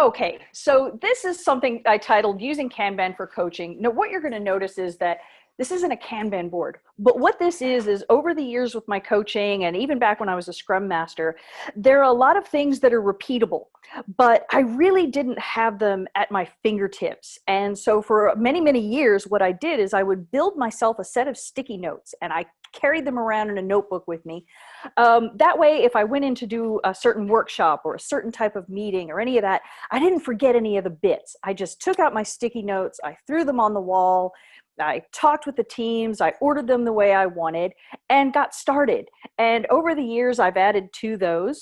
Okay, so this is something I titled Using Kanban for Coaching. Now, what you're going to notice is that this isn't a Kanban board, but what this is over the years with my coaching and even back when I was a Scrum Master, there are a lot of things that are repeatable, but I really didn't have them at my fingertips. And so for many, many years, what I did is I would build myself a set of sticky notes and I carried them around in a notebook with me. That way, if I went in to do a certain workshop or a certain type of meeting or any of that, I didn't forget any of the bits. I just took out my sticky notes, I threw them on the wall, I talked with the teams, I ordered them the way I wanted, and got started. And over the years, I've added to those.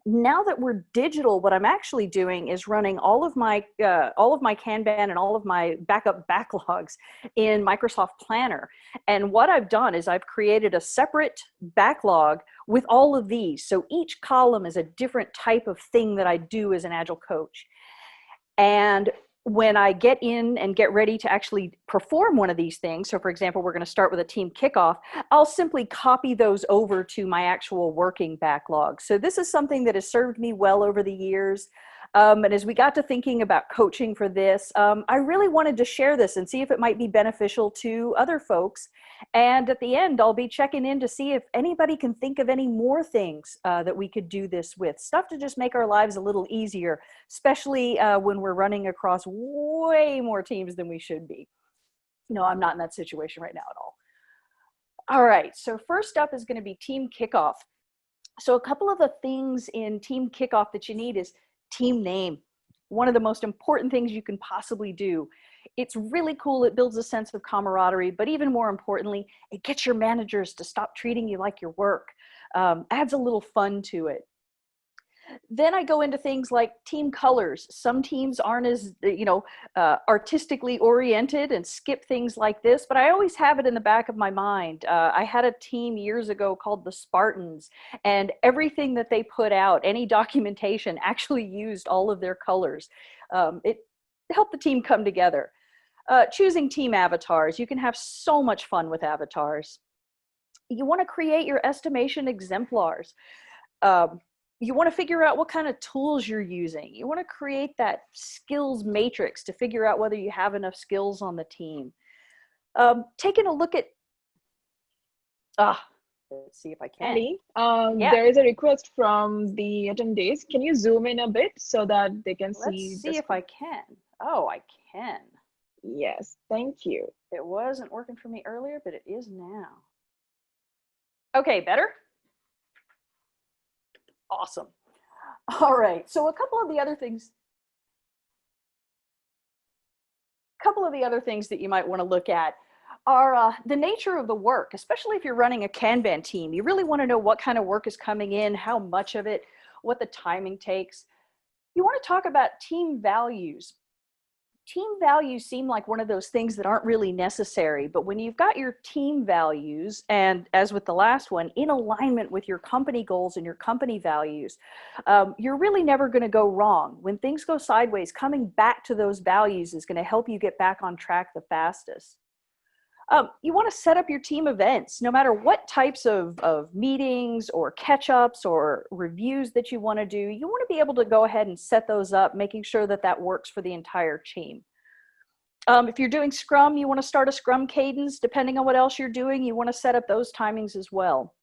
Now that we're digital, what I'm actually doing is running all of my Kanban and all of my backup backlogs in Microsoft Planner. And what I've done is I've created a separate backlog with all of these. So each column is a different type of thing that I do as an Agile coach. And when I get in and get ready to actually perform one of these things, so for example, we're going to start with a team kickoff, I'll simply copy those over to my actual working backlog. So this is something that has served me well over the years. And as we got to thinking about coaching for this, I really wanted to share this and see if it might be beneficial to other folks. And at the end, I'll be checking in to see if anybody can think of any more things that we could do this with. Stuff to just make our lives a little easier, especially when we're running across way more teams than we should be. No, I'm not in that situation right now at all. All right, so first up is going to be team kickoff. So a couple of the things in team kickoff that you need is team name. One of the most important things you can possibly do. It's really cool. It builds a sense of camaraderie, but even more importantly, it gets your managers to stop treating you like your work. Adds a little fun to it. Then I go into things like team colors. Some teams aren't as, artistically oriented and skip things like this, but I always have it in the back of my mind. I had a team years ago called the Spartans, and everything that they put out, any documentation, actually used all of their colors. It helped the team come together. Choosing team avatars. You can have so much fun with avatars. You want to create your estimation exemplars. You want to figure out what kind of tools you're using. You want to create that skills matrix to figure out whether you have enough skills on the team. Taking a look at, let's see if I can. Andy, Yeah. there is a request from the attendees. Can you zoom in a bit so that they can see? Let's see if I can. Oh, I can. Yes, thank you. It wasn't working for me earlier, but it is now. Okay, better? Awesome. All right, so a couple of the other things that you might want to look at are the nature of the work, especially if you're running a Kanban team. You really want to know what kind of work is coming in, how much of it, what the timing takes. You want to talk about team values. Team values seem like one of those things that aren't really necessary, but when you've got your team values, and as with the last one, in alignment with your company goals and your company values, you're really never going to go wrong. When things go sideways, coming back to those values is going to help you get back on track the fastest. You want to set up your team events, no matter what types of meetings or catch-ups or reviews that you want to do. You want to be able to go ahead and set those up, making sure that that works for the entire team. If you're doing Scrum, you want to start a Scrum cadence. Depending on what else you're doing, you want to set up those timings as well.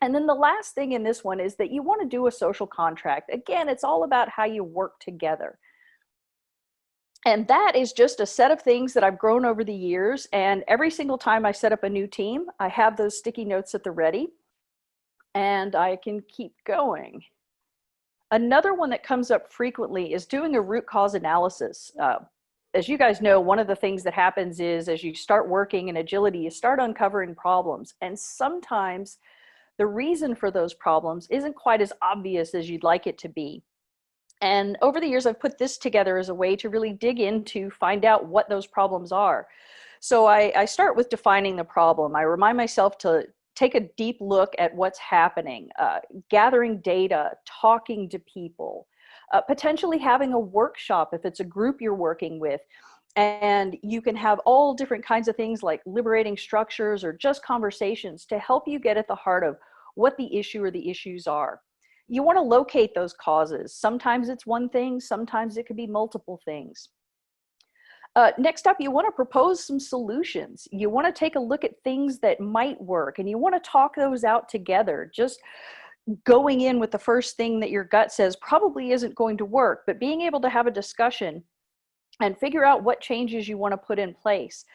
And then the last thing in this one is that you want to do a social contract. Again, it's all about how you work together. And that is just a set of things that I've grown over the years. And every single time I set up a new team, I have those sticky notes at the ready and I can keep going. Another one that comes up frequently is doing a root cause analysis. As you guys know, one of the things that happens is as you start working in agility, you start uncovering problems. And sometimes the reason for those problems isn't quite as obvious as you'd like it to be. And over the years, I've put this together as a way to really dig into, find out what those problems are. So I start with defining the problem. I remind myself to take a deep look at what's happening, gathering data, talking to people, potentially having a workshop if it's a group you're working with. And you can have all different kinds of things like liberating structures or just conversations to help you get at the heart of what the issue or the issues are. You want to locate those causes. Sometimes it's one thing, sometimes it could be multiple things. Next up, you want to propose some solutions. You want to take a look at things that might work, and you want to talk those out together. Just going in with the first thing that your gut says probably isn't going to work, but being able to have a discussion and figure out what changes you want to put in place.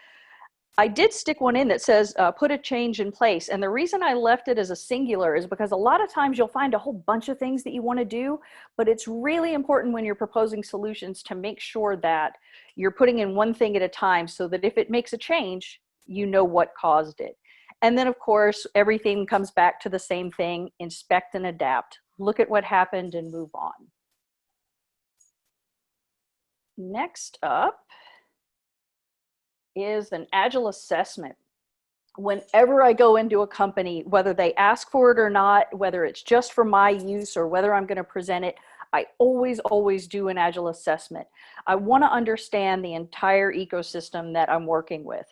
I did stick one in that says, put a change in place. And the reason I left it as a singular is because a lot of times you'll find a whole bunch of things that you want to do, but it's really important when you're proposing solutions to make sure that you're putting in one thing at a time so that if it makes a change, you know what caused it. And then of course, everything comes back to the same thing: inspect and adapt. Look at what happened and move on. Next up is an Agile assessment. Whenever I go into a company, whether they ask for it or not, whether it's just for my use or whether I'm going to present it, I always do an Agile assessment. I want to understand the entire ecosystem that I'm working with.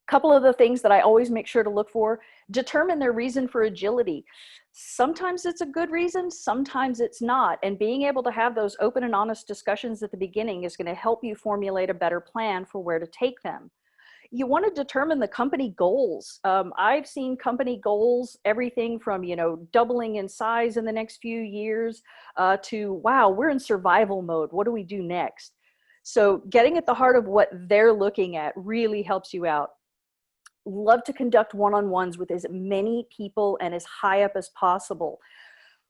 A couple of the things that I always make sure to look for: determine their reason for agility. Sometimes it's a good reason, sometimes it's not. And being able to have those open and honest discussions at the beginning is going to help you formulate a better plan for where to take them. You want to determine the company goals. I've seen company goals, everything from, doubling in size in the next few years to, wow, we're in survival mode. What do we do next? So getting at the heart of what they're looking at really helps you out. Love to conduct one-on-ones with as many people and as high up as possible.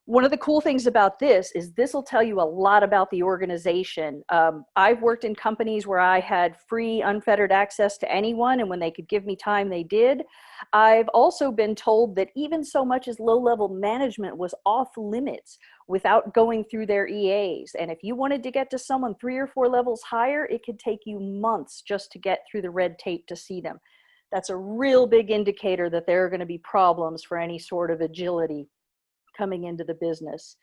One of the cool things about this is this will tell you a lot about the organization. I've worked in companies where I had free, unfettered access to anyone, and when they could give me time, they did. I've also been told that even so much as low-level management was off limits without going through their EAs. And if you wanted to get to someone 3 or 4 levels higher, it could take you months just to get through the red tape to see them. That's a real big indicator that there are going to be problems for any sort of agility coming into the business.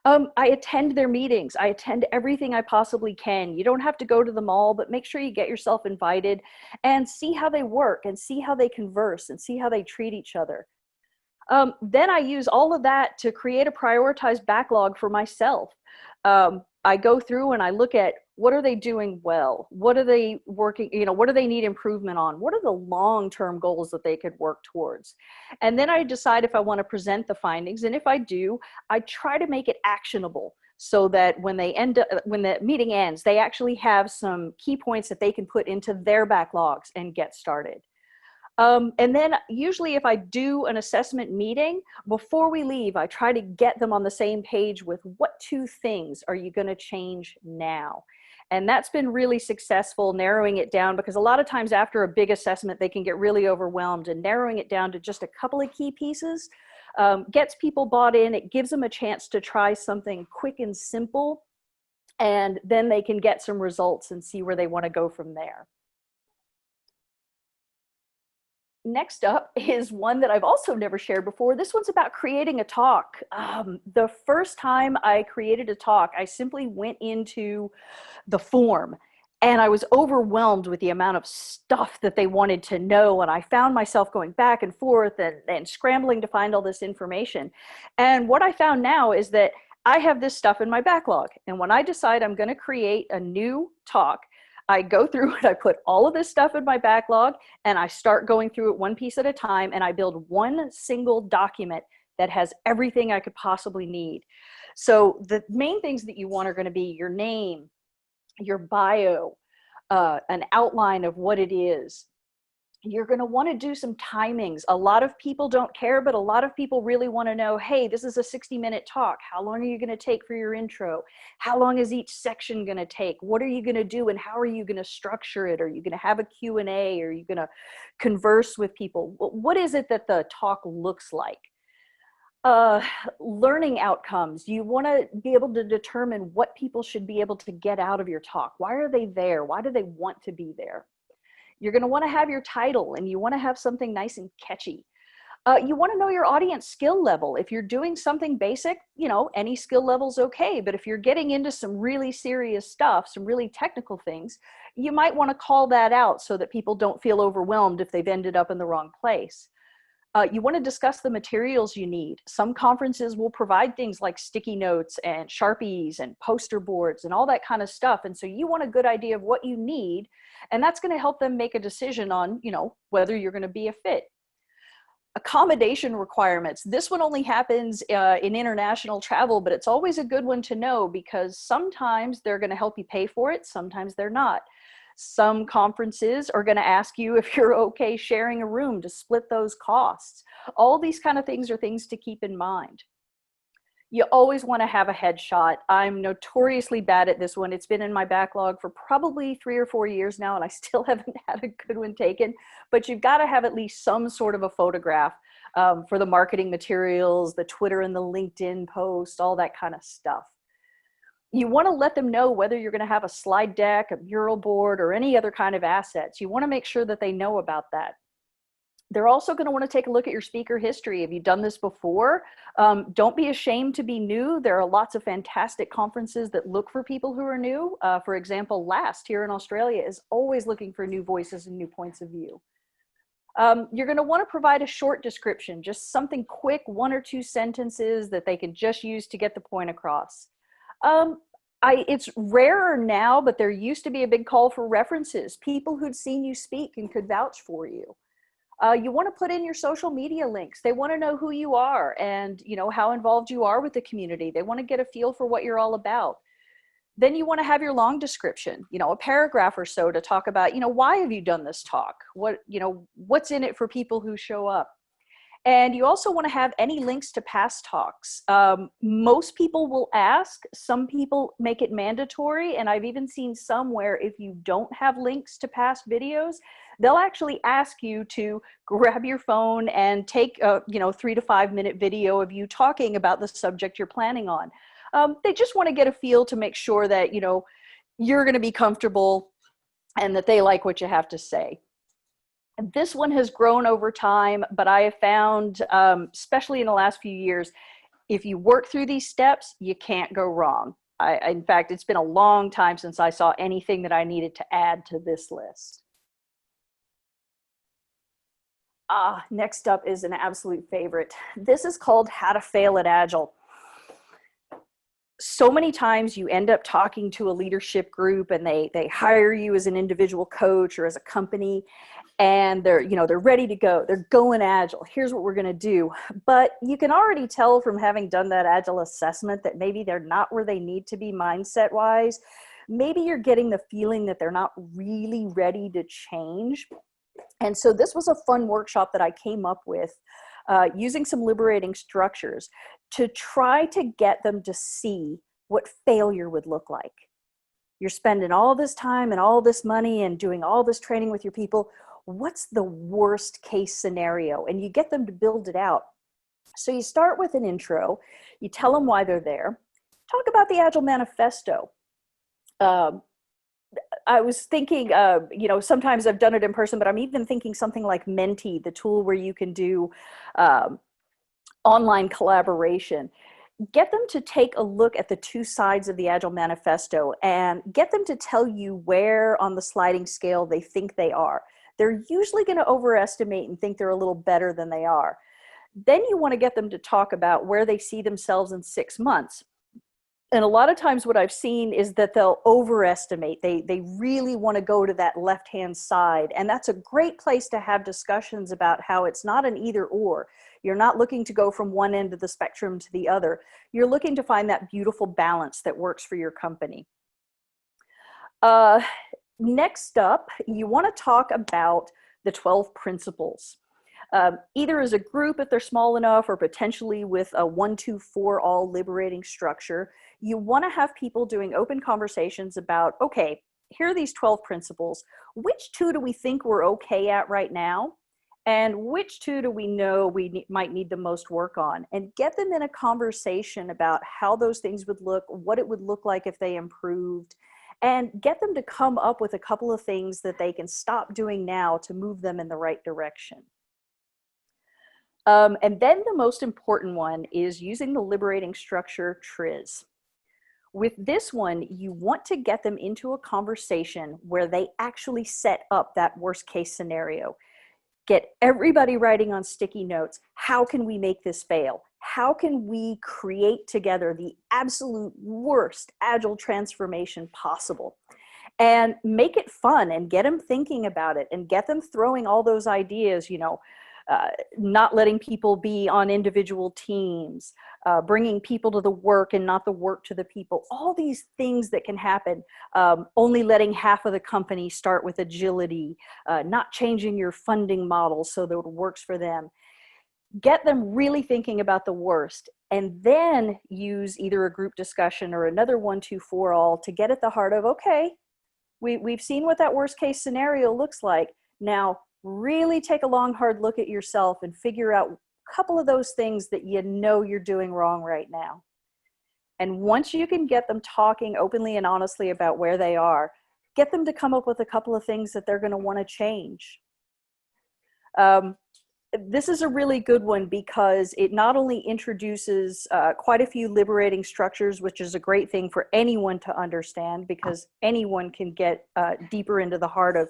I attend their meetings. I attend everything I possibly can. You don't have to go to them all, but make sure you get yourself invited and see how they work and see how they converse and see how they treat each other. Then I use all of that to create a prioritized backlog for myself. I go through and I look at what are they doing well? What are they working, what do they need improvement on? What are the long-term goals that they could work towards? And then I decide if I want to present the findings. And if I do, I try to make it actionable so that when the meeting ends, they actually have some key points that they can put into their backlogs and get started. And then usually if I do an assessment meeting, before we leave, I try to get them on the same page with what 2 things are you going to change now? And that's been really successful, narrowing it down, because a lot of times after a big assessment, they can get really overwhelmed, and narrowing it down to just a couple of key pieces gets people bought in. It gives them a chance to try something quick and simple, and then they can get some results and see where they want to go from there. Next up is one that I've also never shared before. This one's about creating a talk. The first time I created a talk, I simply went into the form and I was overwhelmed with the amount of stuff that they wanted to know. And I found myself going back and forth and scrambling to find all this information. And what I found now is that I have this stuff in my backlog. And when I decide I'm going to create a new talk, I go through and I put all of this stuff in my backlog and I start going through it one piece at a time, and I build one single document that has everything I could possibly need. So the main things that you want are going to be your name, your bio, an outline of what it is. You're going to want to do some timings. A lot of people don't care, but a lot of people really want to know, hey, this is a 60-minute talk. How long are you going to take for your intro? How long is each section going to take? What are you going to do and how are you going to structure it? Are you going to have a Q&A? Are you going to converse with people? What is it that the talk looks like? Learning outcomes. You want to be able to determine what people should be able to get out of your talk. Why are they there? Why do they want to be there? You're going to want to have your title, and you want to have something nice and catchy. You want to know your audience skill level. If you're doing something basic, any skill level's okay. But if you're getting into some really serious stuff, some really technical things, you might want to call that out so that people don't feel overwhelmed if they've ended up in the wrong place. You want to discuss the materials you need. Some conferences will provide things like sticky notes and Sharpies and poster boards and all that kind of stuff. And so you want a good idea of what you need, and that's going to help them make a decision on, whether you're going to be a fit. Accommodation requirements. This one only happens in international travel, but it's always a good one to know because sometimes they're going to help you pay for it. Sometimes they're not. Some conferences are going to ask you if you're okay sharing a room to split those costs. All these kind of things are things to keep in mind. You always want to have a headshot. I'm notoriously bad at this one. It's been in my backlog for probably 3 or 4 years now, and I still haven't had a good one taken. But you've got to have at least some sort of a photograph for the marketing materials, the Twitter and the LinkedIn post, all that kind of stuff. You want to let them know whether you're going to have a slide deck, a mural board, or any other kind of assets. You want to make sure that they know about that. They're also going to want to take a look at your speaker history. Have you done this before? Don't be ashamed to be new. There are lots of fantastic conferences that look for people who are new. For example, LAST here in Australia is always looking for new voices and new points of view. You're going to want to provide a short description, just something quick, 1 or 2 sentences that they can just use to get the point across. It's rarer now, but there used to be a big call for references, people who'd seen you speak and could vouch for you. You want to put in your social media links. They want to know who you are and, how involved you are with the community. They want to get a feel for what you're all about. Then you want to have your long description, a paragraph or so to talk about, why have you done this talk? What's in it for people who show up? And you also want to have any links to past talks. Most people will ask, some people make it mandatory, and I've even seen some where if you don't have links to past videos, they'll actually ask you to grab your phone and take a 3 to 5 minute video of you talking about the subject you're planning on. They just want to get a feel to make sure that you're going to be comfortable and that they like what you have to say. This one has grown over time, but I have found, especially in the last few years, if you work through these steps, you can't go wrong. In fact, it's been a long time since I saw anything that I needed to add to this list. Next up is an absolute favorite. This is called How to Fail at Agile. So many times you end up talking to a leadership group and they hire you as an individual coach or as a company, and they're ready to go. They're going Agile. Here's what we're going to do. But you can already tell from having done that Agile assessment that maybe they're not where they need to be mindset wise. Maybe you're getting the feeling that they're not really ready to change. And so this was a fun workshop that I came up with using some liberating structures to try to get them to see what failure would look like. You're spending all this time and all this money and doing all this training with your people. What's the worst case scenario? And you get them to build it out. So you start with an intro. You tell them why they're there. Talk about the Agile Manifesto. I was thinking, sometimes I've done it in person, but I'm even thinking something like Menti, the tool where you can do online collaboration. Get them to take a look at the 2 sides of the Agile Manifesto and get them to tell you where on the sliding scale they think they are. They're usually going to overestimate and think they're a little better than they are. Then you want to get them to talk about where they see themselves in 6 months. And a lot of times what I've seen is that they'll overestimate. They really want to go to that left-hand side. And that's a great place to have discussions about how it's not an either or. You're not looking to go from one end of the spectrum to the other. You're looking to find that beautiful balance that works for your company. Next up, you want to talk about the 12 principles. Either as a group if they're small enough or potentially with a 1, 2, 4 all liberating structure. You want to have people doing open conversations about, okay, here are these 12 principles. Which 2 do we think we're okay at right now? And which 2 do we know we might need the most work on? And get them in a conversation about how those things would look, what it would look like if they improved, and get them to come up with a couple of things that they can stop doing now to move them in the right direction. And then the most important one is using the liberating structure TRIZ. With this one, you want to get them into a conversation where they actually set up that worst case scenario. Get everybody writing on sticky notes. How can we make this fail? How can we create together the absolute worst Agile transformation possible? And make it fun and get them thinking about it and get them throwing all those ideas, not letting people be on individual teams, bringing people to the work and not the work to the people, all these things that can happen, only letting half of the company start with agility, not changing your funding model so that it works for them. Get them really thinking about the worst, and then use either a group discussion or another 1, 2, 4 all to get at the heart of, okay, we've seen what that worst case scenario looks like. Now, really take a long, hard look at yourself and figure out a couple of those things that you know you're doing wrong right now. And once you can get them talking openly and honestly about where they are, get them to come up with a couple of things that they're going to want to change. This is a really good one because it not only introduces quite a few liberating structures, which is a great thing for anyone to understand, because anyone can get deeper into the heart of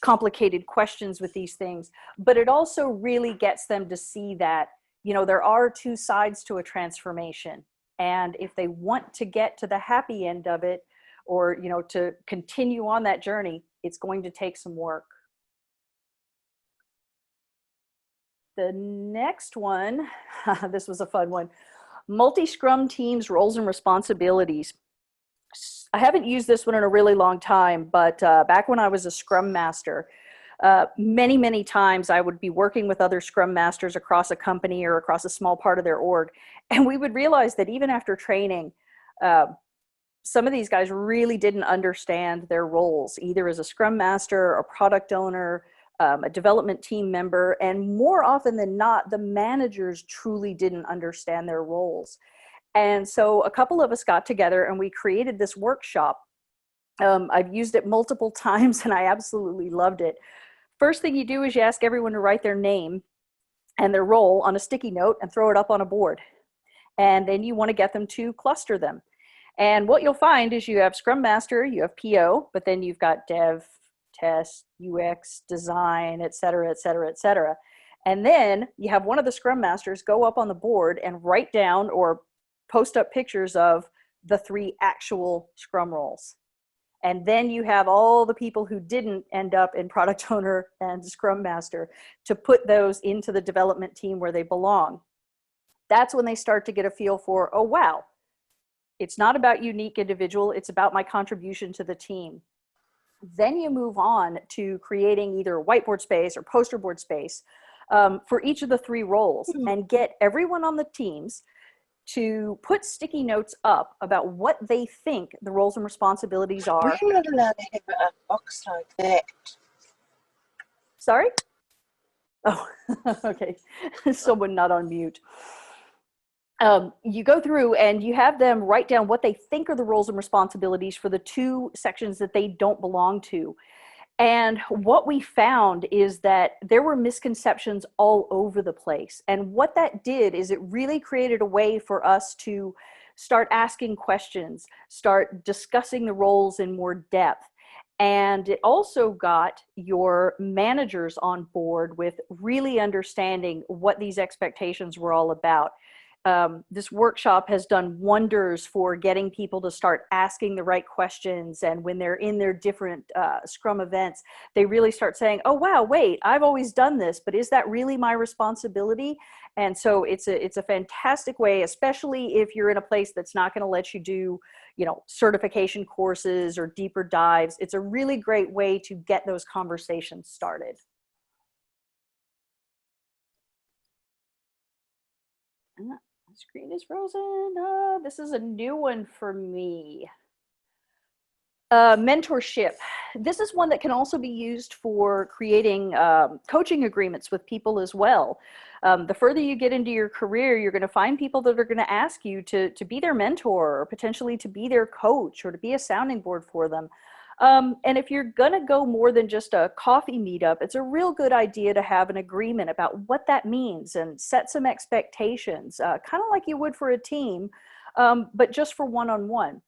complicated questions with these things, but it also really gets them to see that, there are two sides to a transformation. And if they want to get to the happy end of it, or, to continue on that journey, it's going to take some work. The next one, this was a fun one, multi-scrum teams, roles and responsibilities. I haven't used this one in a really long time, but back when I was a Scrum Master, many, many times I would be working with other Scrum Masters across a company or across a small part of their org, and we would realize that even after training, some of these guys really didn't understand their roles, either as a Scrum Master, a product owner, a development team member, and more often than not, the managers truly didn't understand their roles. And so a couple of us got together and we created this workshop. I've used it multiple times and I absolutely loved it. First thing you do is you ask everyone to write their name and their role on a sticky note and throw it up on a board. And then you want to get them to cluster them. And what you'll find is you have Scrum Master, you have PO, but then you've got Dev, Test, UX, Design, et cetera, et cetera, et cetera. And then you have one of the Scrum Masters go up on the board and write down or post up pictures of the 3 actual Scrum roles. And then you have all the people who didn't end up in Product Owner and Scrum Master to put those into the development team where they belong. That's when they start to get a feel for, oh, wow, it's not about unique individual, it's about my contribution to the team. Then you move on to creating either whiteboard space or poster board space for each of the 3 roles, and get everyone on the teams to put sticky notes up about what they think the roles and responsibilities are. We're not allowed to have a box like that. Sorry? Oh, okay. Someone not on mute. You go through and you have them write down what they think are the roles and responsibilities for the 2 sections that they don't belong to. And what we found is that there were misconceptions all over the place. And what that did is it really created a way for us to start asking questions, start discussing the roles in more depth. And it also got your managers on board with really understanding what these expectations were all about. This workshop has done wonders for getting people to start asking the right questions. And when they're in their different Scrum events, they really start saying, oh, wow, wait, I've always done this, but is that really my responsibility? And so it's a fantastic way, especially if you're in a place that's not going to let you do, certification courses or deeper dives. It's a really great way to get those conversations started. Screen is frozen. This is a new one for me. Mentorship. This is one that can also be used for creating coaching agreements with people as well. The further you get into your career, you're going to find people that are going to ask you to be their mentor, or potentially to be their coach, or to be a sounding board for them. And if you're going to go more than just a coffee meetup, it's a real good idea to have an agreement about what that means and set some expectations, kind of like you would for a team, but just for one-on-one.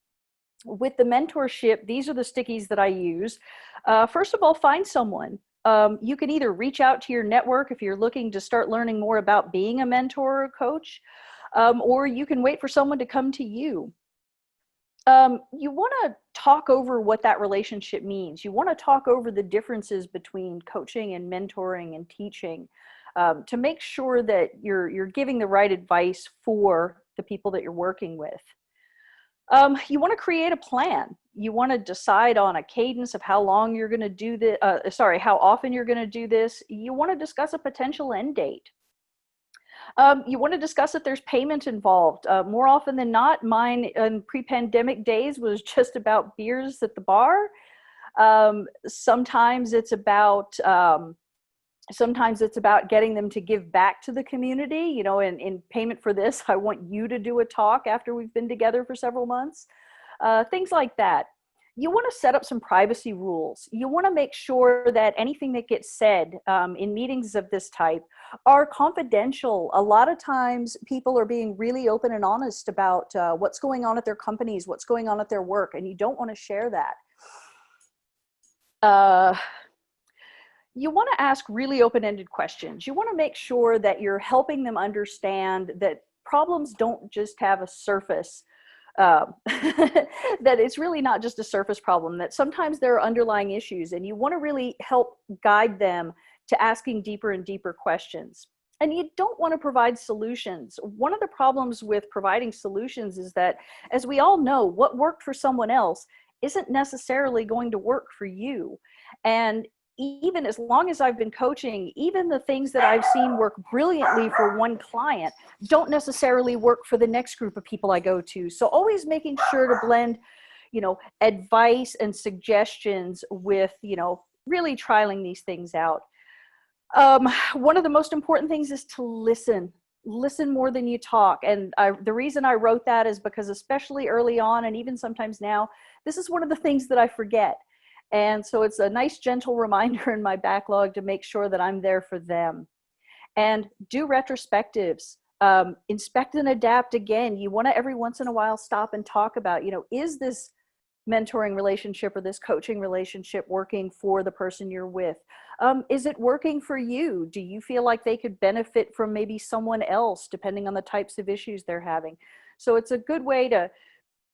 With the mentorship, these are the stickies that I use. First of all, find someone You can either reach out to your network if you're looking to start learning more about being a mentor or coach, or you can wait for someone to come to you. You want to talk over what that relationship means. You want to talk over the differences between coaching and mentoring and teaching, to make sure that you're giving the right advice for the people that you're working with. You want to create a plan. You want to decide on a cadence of how long you're going to do this, how often you're going to do this. You want to discuss a potential end date. You want to discuss if there's payment involved. More often than not, mine in pre-pandemic days was just about beers at the bar. Sometimes it's about getting them to give back to the community. You know, in payment for this, I want you to do a talk after we've been together for several months. Things like that. You want to set up some privacy rules. You want to make sure that anything that gets said in meetings of this type are confidential. A lot of times people are being really open and honest about what's going on at their companies, what's going on at their work, and you don't want to share that. You want to ask really open-ended questions. You want to make sure that you're helping them understand that problems don't just have a surface, that it's really not just a surface problem, that sometimes there are underlying issues, and you want to really help guide them to asking deeper and deeper questions. And you don't want to provide solutions. One of the problems with providing solutions is that, as we all know, what worked for someone else isn't necessarily going to work for you. And even as long as I've been coaching, even the things that I've seen work brilliantly for one client don't necessarily work for the next group of people I go to. So always making sure to blend, you know, advice and suggestions with, you know, really trialing these things out. One of the most important things is to listen. Listen more than you talk. And the reason I wrote that is because, especially early on, and even sometimes now, this is one of the things that I forget. And so it's a nice, gentle reminder in my backlog to make sure that I'm there for them. And do retrospectives. Inspect and adapt again. You want to every once in a while stop and talk about, you know, is this mentoring relationship or this coaching relationship working for the person you're with? Is it working for you? Do you feel like they could benefit from maybe someone else, depending on the types of issues they're having? So it's a good way to,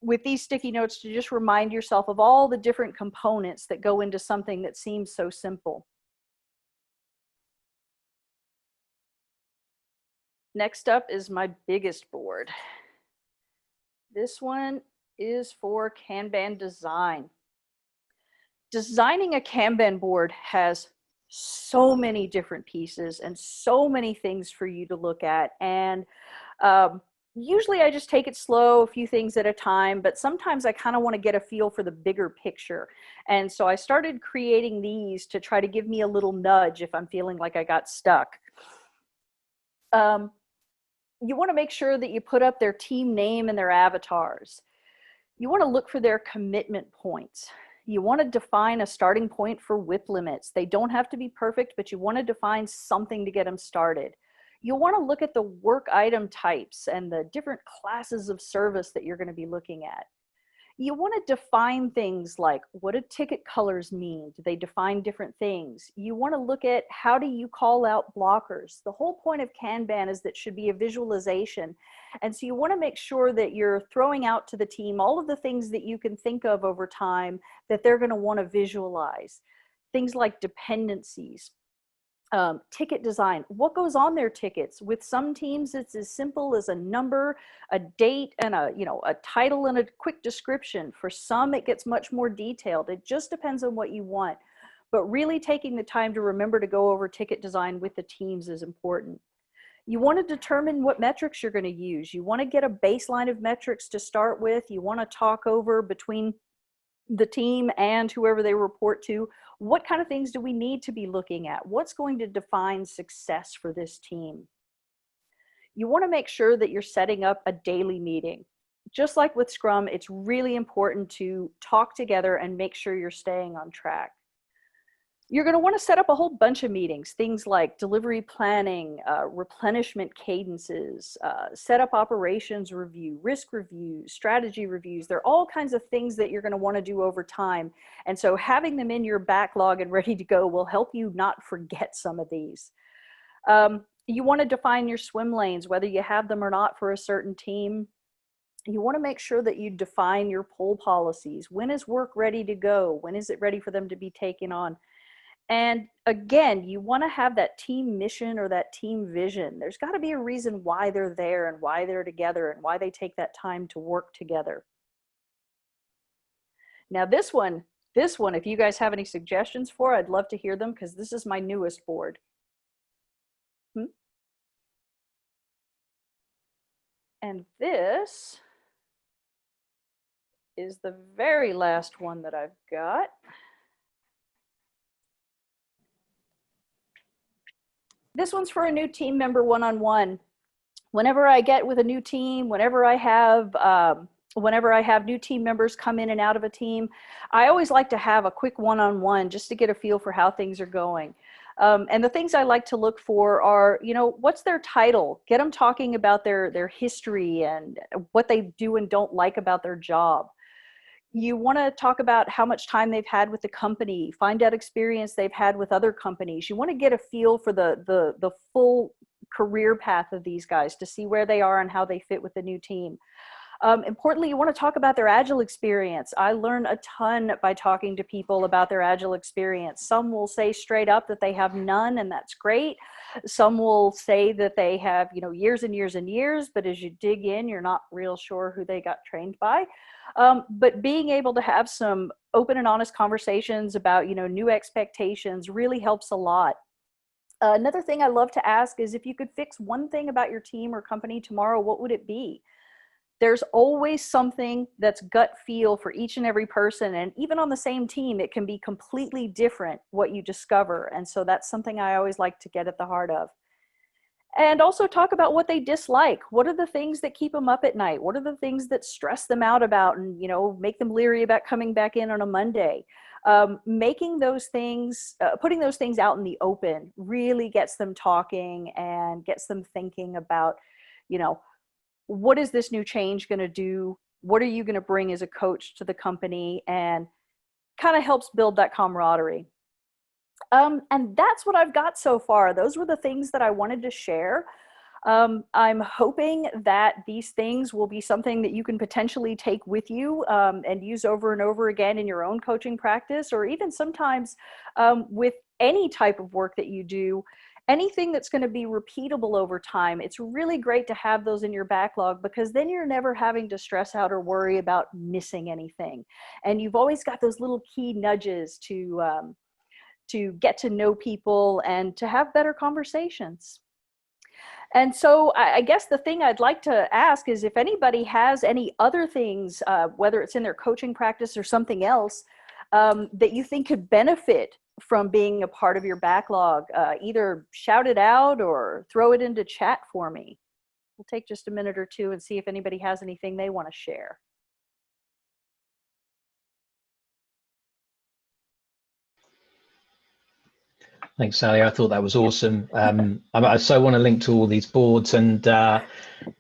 with these sticky notes, to just remind yourself of all the different components that go into something that seems so simple. Next up is my biggest board. This one is for Kanban design. Designing a Kanban board has so many different pieces and so many things for you to look at. And usually I just take it slow, a few things at a time, but sometimes I kind of want to get a feel for the bigger picture. And so I started creating these to try to give me a little nudge if I'm feeling like I got stuck. You want to make sure that you put up their team name and their avatars. You want to look for their commitment points. You want to define a starting point for WIP limits. They don't have to be perfect, but you want to define something to get them started. You'll want to look at the work item types and the different classes of service that you're going to be looking at. You want to define things like, what do ticket colors mean? Do they define different things? You want to look at, how do you call out blockers? The whole point of Kanban is that it should be a visualization. And so you want to make sure that you're throwing out to the team all of the things that you can think of over time that they're going to want to visualize. Things like dependencies. Ticket design, what goes on their tickets. With some teams, it's as simple as a number, a date, and a title and a quick description. For some, it gets much more detailed. It just depends on what you want. But really taking the time to remember to go over ticket design with the teams is important. You want to determine what metrics you're going to use. You want to get a baseline of metrics to start with. You want to talk over between the team and whoever they report to, what kind of things do we need to be looking at? What's going to define success for this team? You want to make sure that you're setting up a daily meeting. Just like with Scrum, it's really important to talk together and make sure you're staying on track. You're going to want to set up a whole bunch of meetings, things like delivery planning, replenishment cadences, set up operations review, risk reviews, strategy reviews. They're all kinds of things that you're going to want to do over time. And so having them in your backlog and ready to go will help you not forget some of these. You want to define your swim lanes, whether you have them or not for a certain team. You want to make sure that you define your pull policies. When is work ready to go? When is it ready for them to be taken on? And again, you want to have that team mission or that team vision. There's got to be a reason why they're there and why they're together and why they take that time to work together. Now this one, if you guys have any suggestions for, I'd love to hear them because this is my newest board. And this is the very last one that I've got. This one's for a new team member one-on-one. Whenever I get with a new team, whenever I have new team members come in and out of a team, I always like to have a quick one-on-one just to get a feel for how things are going. And the things I like to look for are, what's their title? Get them talking about their history and what they do and don't like about their job. You want to talk about how much time they've had with the company, find out experience they've had with other companies. You want to get a feel for the full career path of these guys to see where they are and how they fit with the new team. Importantly, you want to talk about their Agile experience. I learn a ton by talking to people about their Agile experience. Some will say straight up that they have none, and that's great. Some will say that they have, years and years and years, but as you dig in, you're not real sure who they got trained by. But being able to have some open and honest conversations about, new expectations really helps a lot. Another thing I love to ask is if you could fix one thing about your team or company tomorrow, what would it be? There's always something that's gut feel for each and every person. And even on the same team, it can be completely different what you discover. And so that's something I always like to get at the heart of. And also talk about what they dislike. What are the things that keep them up at night? What are the things that stress them out about and, make them leery about coming back in on a Monday? Making those things, putting those things out in the open really gets them talking and gets them thinking about, what is this new change going to do? What are you going to bring as a coach to the company? And kind of helps build that camaraderie. And that's what I've got so far. Those were the things that I wanted to share. I'm hoping that these things will be something that you can potentially take with you and use over and over again in your own coaching practice, or even sometimes with any type of work that you do. Anything that's going to be repeatable over time, it's really great to have those in your backlog because then you're never having to stress out or worry about missing anything. And you've always got those little key nudges to get to know people and to have better conversations. And so I guess the thing I'd like to ask is if anybody has any other things, whether it's in their coaching practice or something else, that you think could benefit from being a part of your backlog, either shout it out or throw it into chat for me. We'll take just a minute or two and see if anybody has anything they want to share. Thanks, Sally. I thought that was awesome. I so want to link to all these boards, and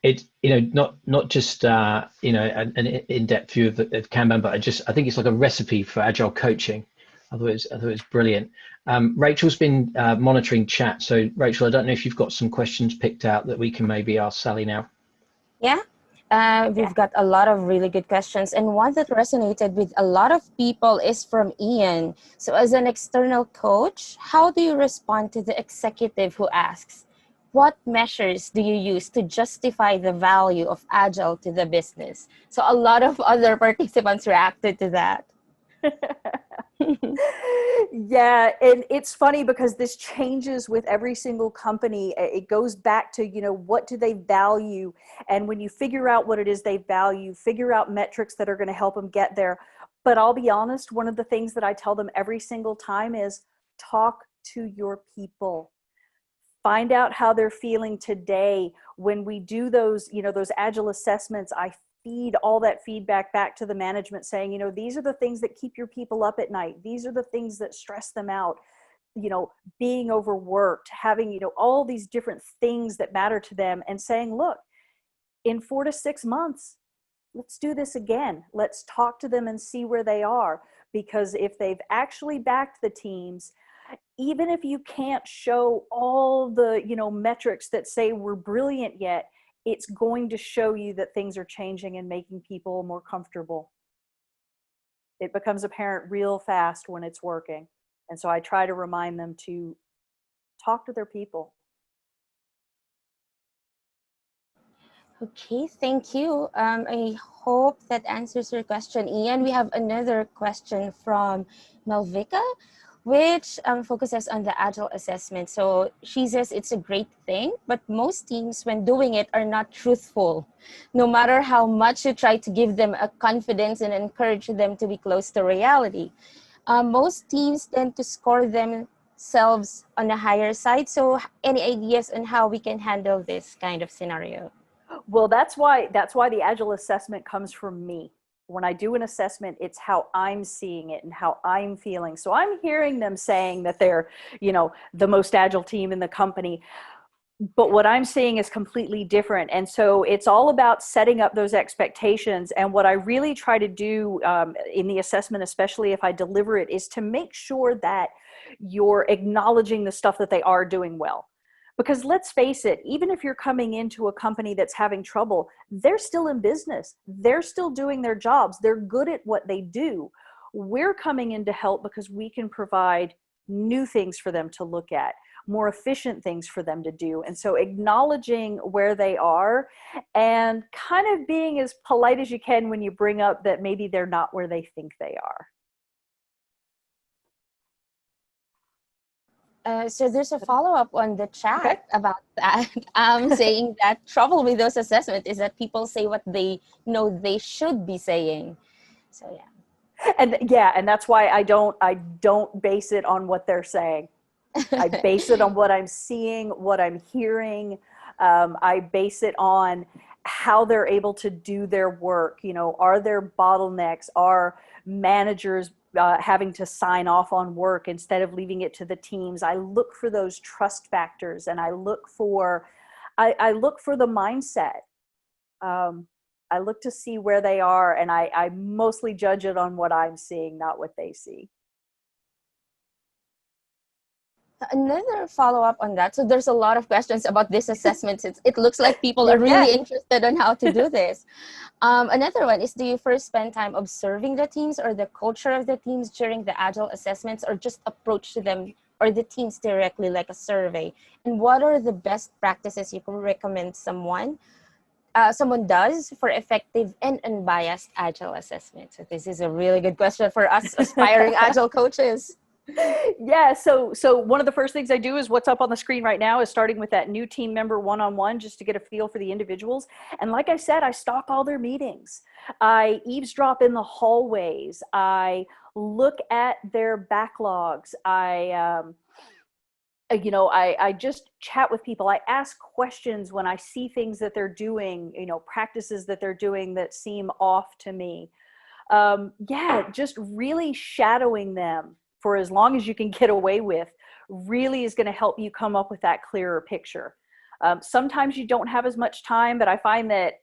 it, not just an in-depth view of Kanban, but I think it's like a recipe for agile coaching. I thought it was brilliant. Rachel's been monitoring chat, so Rachel, I don't know if you've got some questions picked out that we can maybe ask Sally now. Yeah. We've got a lot of really good questions, and one that resonated with a lot of people is from Ian. So as an external coach, how do you respond to the executive who asks, what measures do you use to justify the value of Agile to the business? So a lot of other participants reacted to that. Yeah, and it's funny because this changes with every single company. It goes back to, what do they value? And when you figure out what it is they value, figure out metrics that are going to help them get there. But I'll be honest, one of the things that I tell them every single time is talk to your people. Find out how they're feeling today. When we do those, those Agile assessments, I feed all that feedback back to the management saying, these are the things that keep your people up at night. These are the things that stress them out. being overworked, having, all these different things that matter to them, and saying, look, in 4 to 6 months, let's do this again. Let's talk to them and see where they are. Because if they've actually backed the teams, even if you can't show all the, metrics that say we're brilliant yet, it's going to show you that things are changing and making people more comfortable. It becomes apparent real fast when it's working. And so I try to remind them to talk to their people. Okay, thank you. I hope that answers your question, Ian. We have another question from Melvika, which focuses on the Agile assessment. So she says it's a great thing, but most teams, when doing it, are not truthful. No matter how much you try to give them a confidence and encourage them to be close to reality. Most teams tend to score themselves on the higher side. So any ideas on how we can handle this kind of scenario? Well, that's why the Agile assessment comes from me. When I do an assessment, it's how I'm seeing it and how I'm feeling. So I'm hearing them saying that they're, the most Agile team in the company, but what I'm seeing is completely different. And so it's all about setting up those expectations. And what I really try to do in the assessment, especially if I deliver it, is to make sure that you're acknowledging the stuff that they are doing well. Because let's face it, even if you're coming into a company that's having trouble, they're still in business. They're still doing their jobs. They're good at what they do. We're coming in to help because we can provide new things for them to look at, more efficient things for them to do. And so acknowledging where they are and kind of being as polite as you can when you bring up that maybe they're not where they think they are. So there's a follow-up on the chat Okay. about that, saying that trouble with those assessments is that people say what they know they should be saying. So yeah. And that's why I don't base it on what they're saying. I base it on what I'm seeing, what I'm hearing. I base it on how they're able to do their work. Are there bottlenecks? Are managers having to sign off on work instead of leaving it to the teams? I look for those trust factors, and I look for the mindset. I look to see where they are, and I mostly judge it on what I'm seeing, not what they see. Another follow-up on that. So there's a lot of questions about this assessment. It looks like people are really interested on how to do this. Another one is, do you first spend time observing the teams or the culture of the teams during the Agile assessments, or just approach to them or the teams directly like a survey? And what are the best practices you can recommend someone does for effective and unbiased Agile assessment? So this is a really good question for us aspiring Agile coaches. Yeah, so one of the first things I do is what's up on the screen right now is starting with that new team member one-on-one, just to get a feel for the individuals. And like I said, I stalk all their meetings. I eavesdrop in the hallways. I look at their backlogs. I just chat with people. I ask questions when I see things that they're doing, practices that they're doing that seem off to me. Just really shadowing them for as long as you can get away with really is going to help you come up with that clearer picture. Sometimes you don't have as much time, but I find that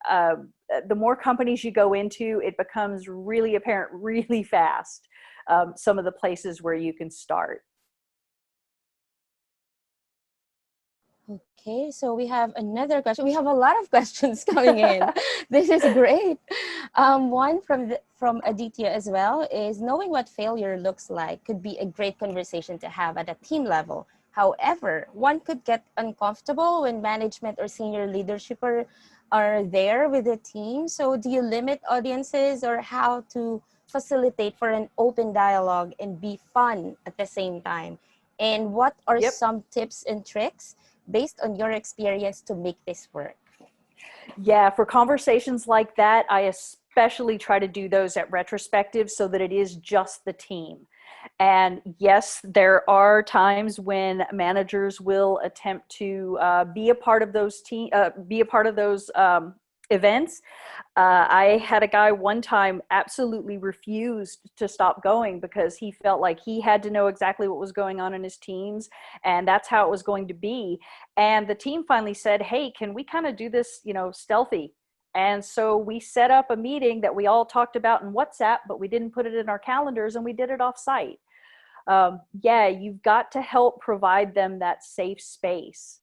the more companies you go into, it becomes really apparent really fast, some of the places where you can start. Okay, so we have another question. We have a lot of questions coming in. This is great. One from Aditya as well is, knowing what failure looks like could be a great conversation to have at a team level. However, one could get uncomfortable when management or senior leadership are there with the team. So do you limit audiences, or how to facilitate for an open dialogue and be fun at the same time? And what are some tips and tricks based on your experience to make this work? Yeah, for conversations like that, I especially try to do those at retrospective so that it is just the team. And yes, there are times when managers will attempt to be a part of those events. I had a guy one time absolutely refused to stop going because he felt like he had to know exactly what was going on in his teams, and that's how it was going to be. And the team finally said, hey, can we kind of do this, stealthy? And so we set up a meeting that we all talked about in WhatsApp, but we didn't put it in our calendars, and we did it off site. Yeah, you've got to help provide them that safe space.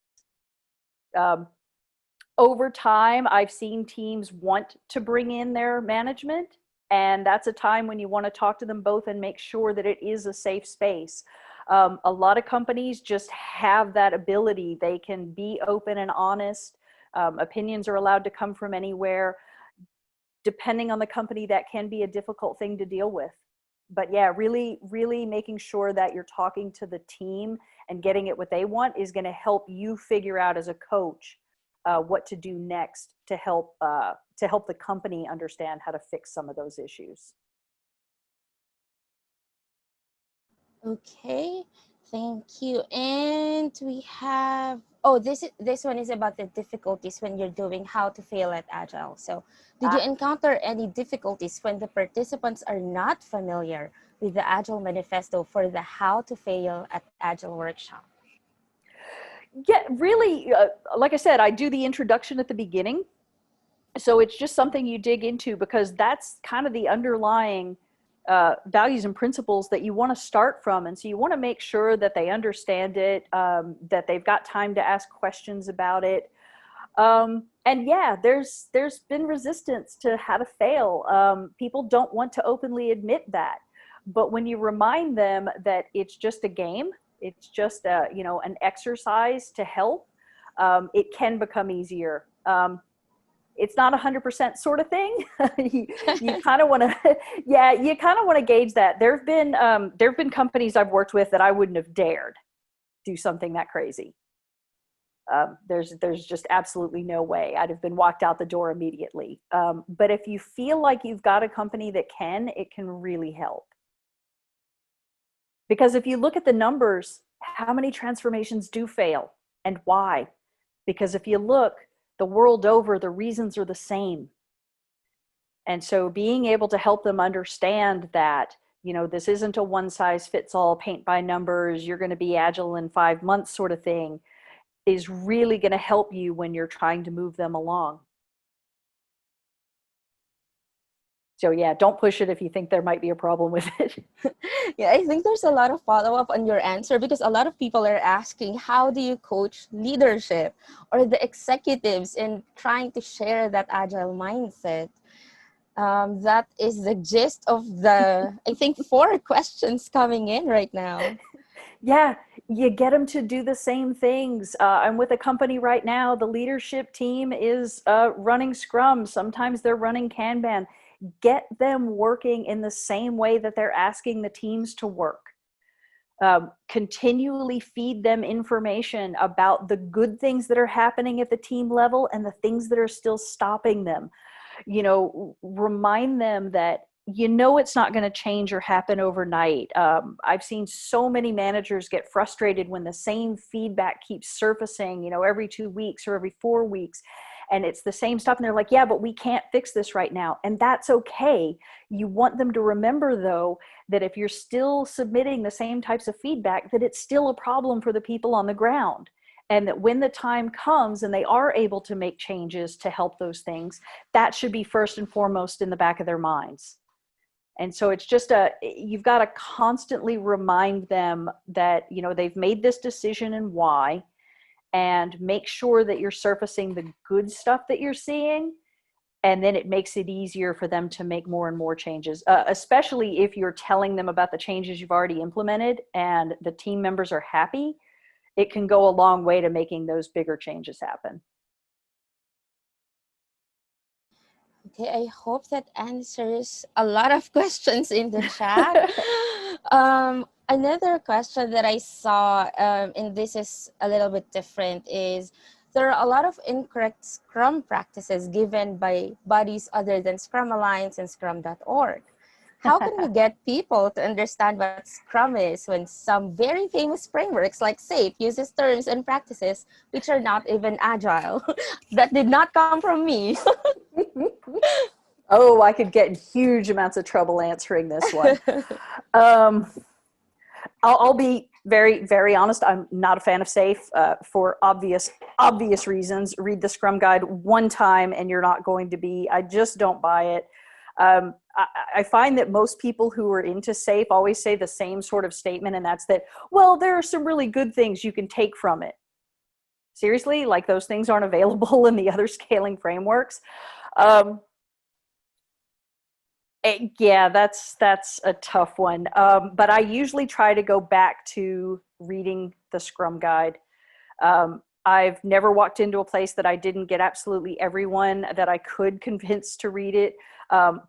Over time, I've seen teams want to bring in their management, and that's a time when you want to talk to them both and make sure that it is a safe space. A lot of companies just have that ability. They can be open and honest. Opinions are allowed to come from anywhere. Depending on the company, that can be a difficult thing to deal with. But yeah, really, really making sure that you're talking to the team and getting it what they want is going to help you figure out as a coach what to do next to help the company understand how to fix some of those issues. Okay, thank you. And we have, this one is about the difficulties when you're doing how to fail at Agile. So did you encounter any difficulties when the participants are not familiar with the Agile manifesto for the how to fail at Agile workshop? Yeah, really, like I said, I do the introduction at the beginning. So it's just something you dig into because that's kind of the underlying values and principles that you want to start from. And so you want to make sure that they understand it, that they've got time to ask questions about it. And yeah, there's been resistance to how to fail. People don't want to openly admit that. But when you remind them that it's just a game, it's just an exercise to help, it can become easier. It's not 100% sort of thing. you kind of want to, yeah, you kind of want to gauge that. There've been companies I've worked with that I wouldn't have dared do something that crazy. There's just absolutely no way. I'd have been walked out the door immediately. But if you feel like you've got a company that it can really help. Because if you look at the numbers, how many transformations do fail and why? Because if you look the world over, the reasons are the same. And so being able to help them understand that, this isn't a one size fits all paint by numbers, you're going to be agile in 5 months sort of thing, is really going to help you when you're trying to move them along. So yeah, don't push it if you think there might be a problem with it. Yeah, I think there's a lot of follow-up on your answer because a lot of people are asking, how do you coach leadership or the executives in trying to share that agile mindset? That is the gist of the, I think, 4 questions coming in right now. Yeah, you get them to do the same things. I'm with a company right now. The leadership team is running Scrum. Sometimes they're running Kanban. Get them working in the same way that they're asking the teams to work. Continually feed them information about the good things that are happening at the team level and the things that are still stopping them. Remind them that it's not going to change or happen overnight. I've seen so many managers get frustrated when the same feedback keeps surfacing, every 2 weeks or every 4 weeks. And it's the same stuff. And they're like, yeah, but we can't fix this right now. And that's okay. You want them to remember, though, that if you're still submitting the same types of feedback, that it's still a problem for the people on the ground. And that when the time comes and they are able to make changes to help those things, that should be first and foremost in the back of their minds. And so it's just you've got to constantly remind them that, they've made this decision and why, and make sure that you're surfacing the good stuff that you're seeing. And then it makes it easier for them to make more and more changes, especially if you're telling them about the changes you've already implemented and the team members are happy. It can go a long way to making those bigger changes happen. Okay, I hope that answers a lot of questions in the chat. Another question that I saw, and this is a little bit different, is there are a lot of incorrect Scrum practices given by bodies other than Scrum Alliance and Scrum.org. How can we get people to understand what Scrum is when some very famous frameworks like SAFe uses terms and practices which are not even agile? That did not come from me. Oh, I could get in huge amounts of trouble answering this one. um, I'll be very, very honest. I'm not a fan of SAFe for obvious reasons. Read the Scrum Guide one time and you're not going to be. I just don't buy it. I find that most people who are into SAFe always say the same sort of statement, and that's that, well, there are some really good things you can take from it. Seriously? Like those things aren't available in the other scaling frameworks? Yeah, that's a tough one. But I usually try to go back to reading the Scrum Guide. I've never walked into a place that I didn't get absolutely everyone that I could convince to read it.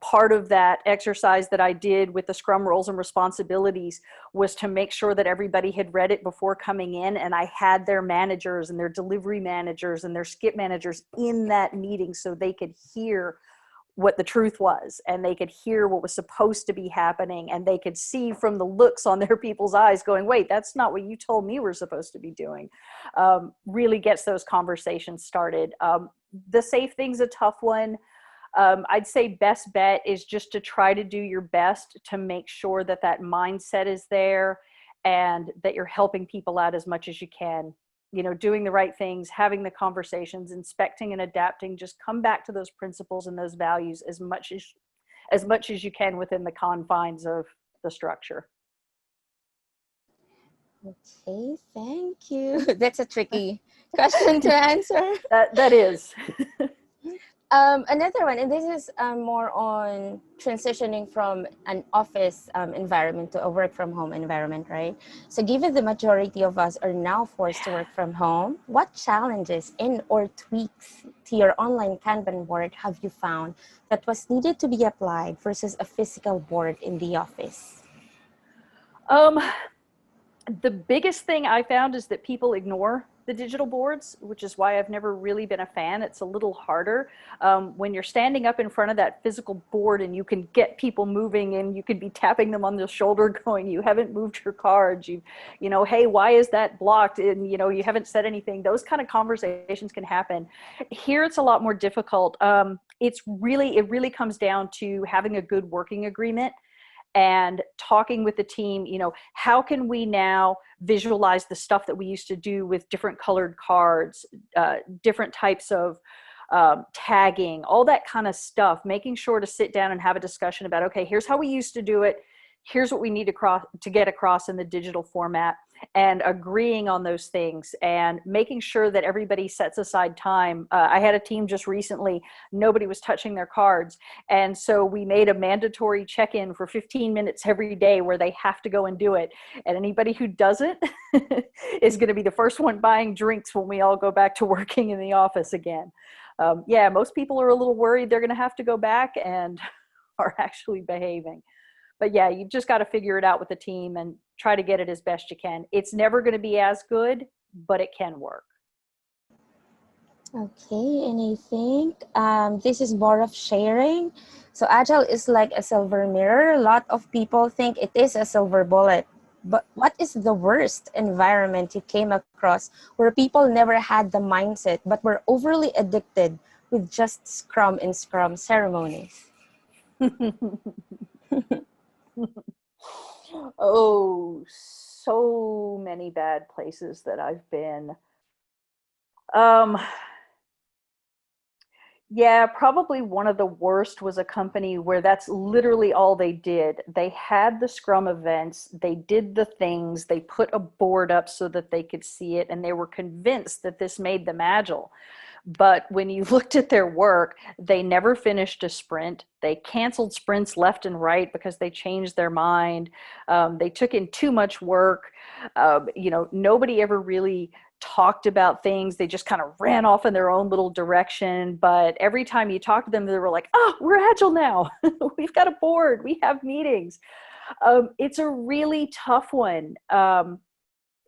Part of that exercise that I did with the Scrum roles and responsibilities was to make sure that everybody had read it before coming in, and I had their managers and their delivery managers and their skip managers in that meeting so they could hear what the truth was, and they could hear what was supposed to be happening, and they could see from the looks on their people's eyes going, wait, that's not what you told me we're supposed to be doing. Really gets those conversations started. The SAFe thing's a tough one. I'd say best bet is just to try to do your best to make sure that that mindset is there and that you're helping people out as much as you can. You know, doing the right things, having the conversations, inspecting and adapting. Just come back to those principles and those values as much as you can within the confines of the structure. Okay, thank you. That's a tricky question to answer. That is. Another one, and this is more on transitioning from an office environment to a work from home environment, right? So given the majority of us are now forced to work from home, what challenges and or tweaks to your online Kanban board have you found that was needed to be applied versus a physical board in the office? The biggest thing I found is that people ignore the digital boards, which is why I've never really been a fan. It's a little harder when you're standing up in front of that physical board and you can get people moving and you could be tapping them on the shoulder going, you haven't moved your cards, you know, hey, why is that blocked? And, you know, you haven't said anything. Those kind of conversations can happen. Here, it's a lot more difficult. It really comes down to having a good working agreement and talking with the team, you know, how can we now visualize the stuff that we used to do with different colored cards, different types of tagging, all that kind of stuff, making sure to sit down and have a discussion about, okay, here's how we used to do it. Here's what we need to get across in the digital format, and agreeing on those things and making sure that everybody sets aside time. I had a team just recently, nobody was touching their cards. And so we made a mandatory check-in for 15 minutes every day where they have to go and do it. And anybody who doesn't is going to be the first one buying drinks when we all go back to working in the office again. Yeah, most people are a little worried they're going to have to go back and are actually behaving. But yeah, you've just got to figure it out with the team and try to get it as best you can. It's never going to be as good, but it can work. Okay, and I think this is more of sharing. So Agile is like a silver mirror. A lot of people think it is a silver bullet. But what is the worst environment you came across where people never had the mindset but were overly addicted with just Scrum and Scrum ceremonies? Oh, so many bad places that I've been. Yeah, probably one of the worst was a company where that's literally all they did. They had the Scrum events, they did the things, they put a board up so that they could see it, and they were convinced that this made them agile. But when you looked at their work, they never finished a sprint. They canceled sprints left and right because they changed their mind. They took in too much work. You know, nobody ever really talked about things. They just kind of ran off in their own little direction. But every time you talk to them, they were like, oh, we're agile now. We've got a board. We have meetings. It's a really tough one.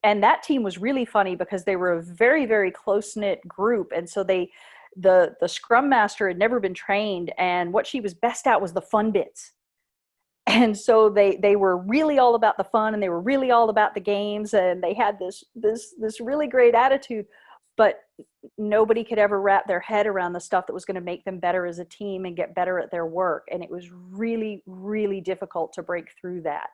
And that team was really funny because they were a very, very close-knit group. And so the Scrum Master had never been trained. And what she was best at was the fun bits. And so they were really all about the fun, and they were really all about the games, and they had this really great attitude. but nobody could ever wrap their head around the stuff that was going to make them better as a team and get better at their work. And it was really, really difficult to break through that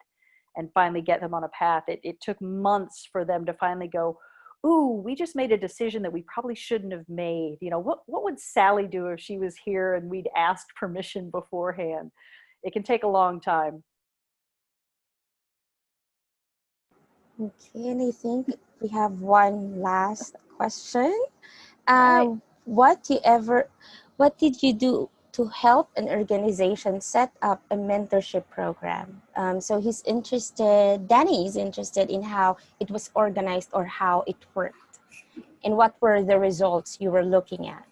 and finally get them on a path. It took months for them to finally go, ooh, we just made a decision that we probably shouldn't have made. You know, what would Sally do if she was here and we'd asked permission beforehand? It can take a long time. Okay, and I think we have one last question. Right. What did you do to help an organization set up a mentorship program? So Danny is interested in how it was organized or how it worked. And what were the results you were looking at?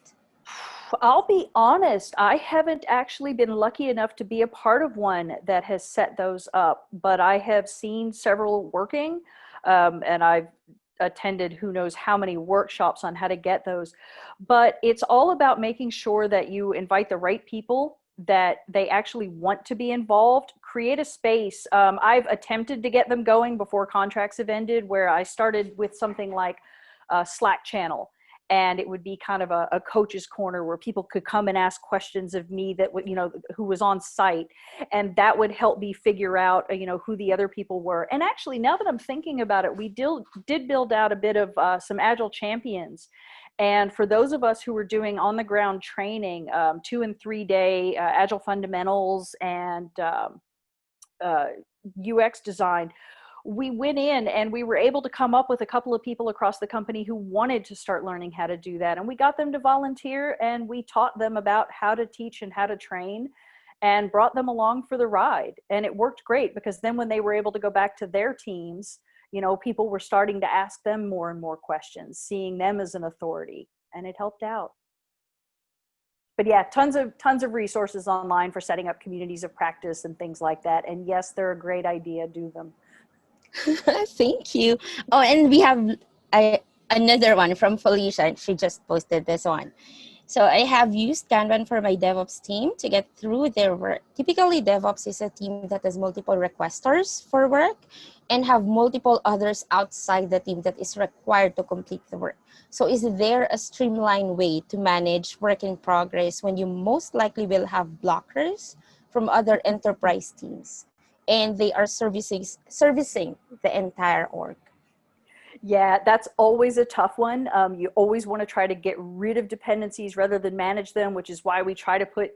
I'll be honest, I haven't actually been lucky enough to be a part of one that has set those up, but I have seen several working, and I've attended who knows how many workshops on how to get those. But it's all about making sure that you invite the right people, that they actually want to be involved, create a space. I've attempted to get them going before contracts have ended, where I started with something like a Slack channel. And it would be kind of a coach's corner where people could come and ask questions of me that would, you know, who was on site. And that would help me figure out, you know, who the other people were. And actually, now that I'm thinking about it, we did build out a bit of some Agile champions. And for those of us who were doing on the ground training, 2 and 3 day Agile fundamentals and UX design, we went in and we were able to come up with a couple of people across the company who wanted to start learning how to do that. And we got them to volunteer, and we taught them about how to teach and how to train and brought them along for the ride. And it worked great, because then when they were able to go back to their teams, you know, people were starting to ask them more and more questions, seeing them as an authority, and it helped out. But yeah, tons of resources online for setting up communities of practice and things like that. And yes, they're a great idea. Do them. Thank you. Oh, and we have another one from Felicia, and she just posted this one. So I have used Kanban for my DevOps team to get through their work. Typically, DevOps is a team that has multiple requesters for work and have multiple others outside the team that is required to complete the work. So is there a streamlined way to manage work in progress when you most likely will have blockers from other enterprise teams, and they are servicing the entire org? Yeah, that's always a tough one. You always want to try to get rid of dependencies rather than manage them, which is why we try to put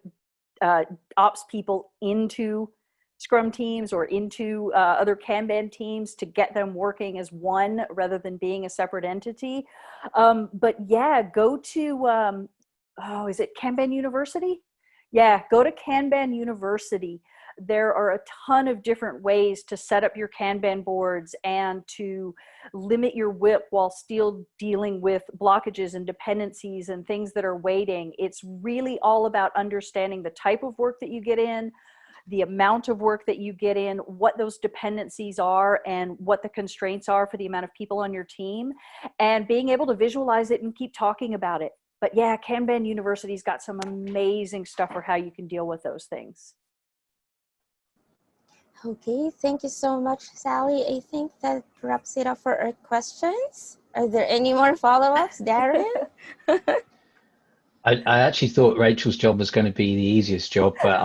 ops people into Scrum teams or into other Kanban teams to get them working as one rather than being a separate entity. But yeah, go to, is it Kanban University? Yeah, go to Kanban University. There are a ton of different ways to set up your Kanban boards and to limit your WIP while still dealing with blockages and dependencies and things that are waiting. It's really all about understanding the type of work that you get in, the amount of work that you get in, what those dependencies are, and what the constraints are for the amount of people on your team, and being able to visualize it and keep talking about it. But yeah, Kanban University's got some amazing stuff for how you can deal with those things. Okay, thank you so much, Sally. I think that wraps it up for our questions. Are there any more follow-ups, Darren? I actually thought Rachel's job was going to be the easiest job, but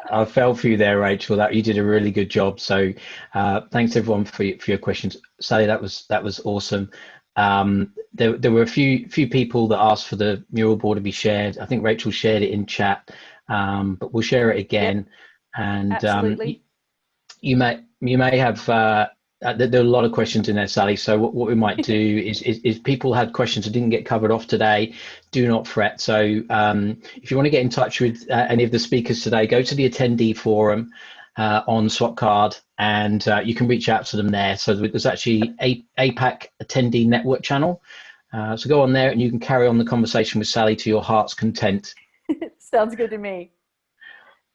I fell for you there, Rachel. That you did a really good job. So thanks everyone for your questions. Sally, that was awesome. There were a few people that asked for the mural board to be shared. I think Rachel shared it in chat, but we'll share it again. Yep. And absolutely. You may have there are a lot of questions in there, Sally. So what we might do is people had questions that didn't get covered off today. Do not fret. So if you want to get in touch with any of the speakers today, go to the attendee forum on Swapcard, and you can reach out to them there. So there's actually a APAC attendee network channel. So go on there and you can carry on the conversation with Sally to your heart's content. Sounds good to me.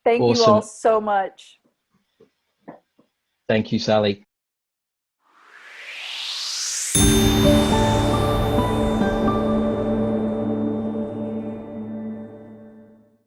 Thank Awesome. you all so much. Thank you, Sally.